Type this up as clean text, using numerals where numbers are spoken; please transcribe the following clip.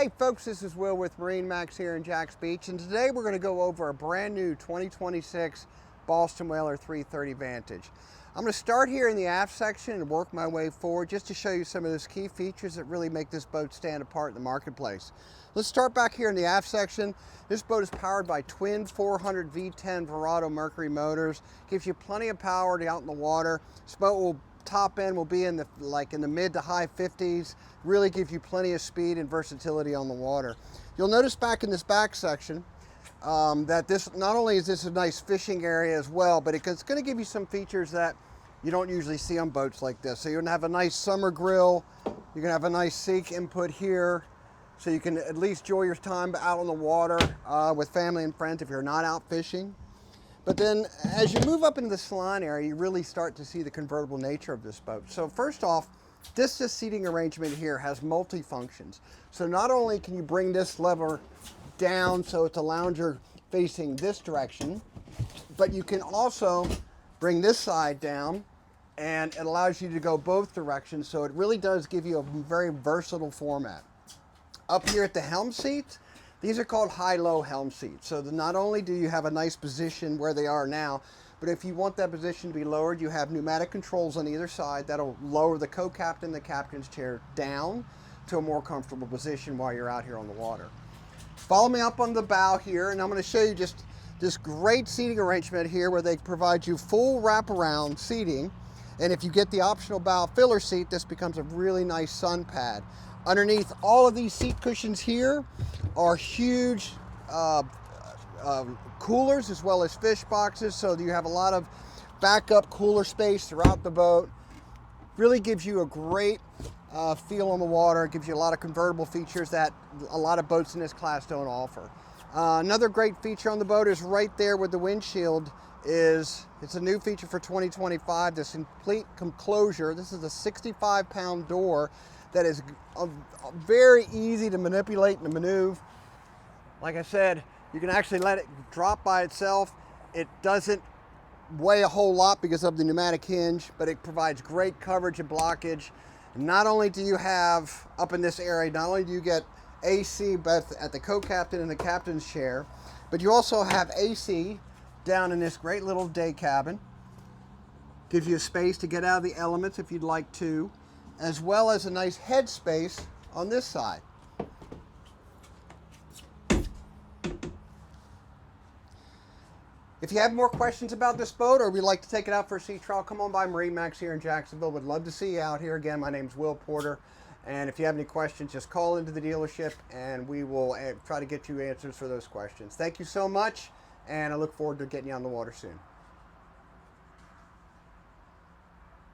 Hey folks, this is Will with MarineMax here in Jacks Beach, and today we're going to go over a brand new 2026 Boston Whaler 330 Vantage. I'm going to start here in the aft section and work my way forward just to show you some of those key features that really make this boat stand apart in the marketplace. Let's start back here in the aft section. This boat is powered by twin 400 V10 Verado Mercury motors. Gives you plenty of power to out in the water. This boat will top end will be in the mid to high 50s. Really gives you plenty of speed and versatility on the water. You'll notice back in this back section that this not only is this a nice fishing area as well, but it's going to give you some features that you don't usually see on boats like this. So you're going to have a nice summer grill. You're going to have a nice sink input here, so you can at least enjoy your time out on the water with family and friends if you're not out fishing. But then as you move up into the salon area, you really start to see the convertible nature of this boat. So first off, this seating arrangement here has multi-functions. So not only can you bring this lever down so it's a lounger facing this direction, but you can also bring this side down and it allows you to go both directions. So it really does give you a very versatile format. Up here at the helm seats, these are called high-low helm seats. So not only do you have a nice position where they are now, but if you want that position to be lowered, you have pneumatic controls on either side that'll lower the co-captain, the captain's chair down to a more comfortable position while you're out here on the water. Follow me up on the bow here, and I'm going to show you just this great seating arrangement here where they provide you full wraparound seating. And if you get the optional bow filler seat, this becomes a really nice sun pad. Underneath all of these seat cushions here are huge coolers as well as fish boxes, so you have a lot of backup cooler space throughout the boat. Really gives you a great feel on the water. It gives you a lot of convertible features that a lot of boats in this class don't offer. Another great feature on the boat is right there with the windshield. It's a new feature for 2025, this complete closure. This is a 65-pound door that is very easy to manipulate and to maneuver. Like I said, you can actually let it drop by itself. It doesn't weigh a whole lot because of the pneumatic hinge, but it provides great coverage and blockage. And not only do you have, up in this area, not only do you get AC both at the co-captain and the captain's chair, but you also have AC down in this great little day cabin. Gives you a space to get out of the elements if you'd like to, as well as a nice head space on this side. If you have more questions about this boat or would like to take it out for a sea trial, come on by MarineMax here in Jacksonville. Would love to see you out here. Again, my name's Will Porter, and if you have any questions, just call into the dealership and we will try to get you answers for those questions. Thank you so much, and I look forward to getting you on the water soon.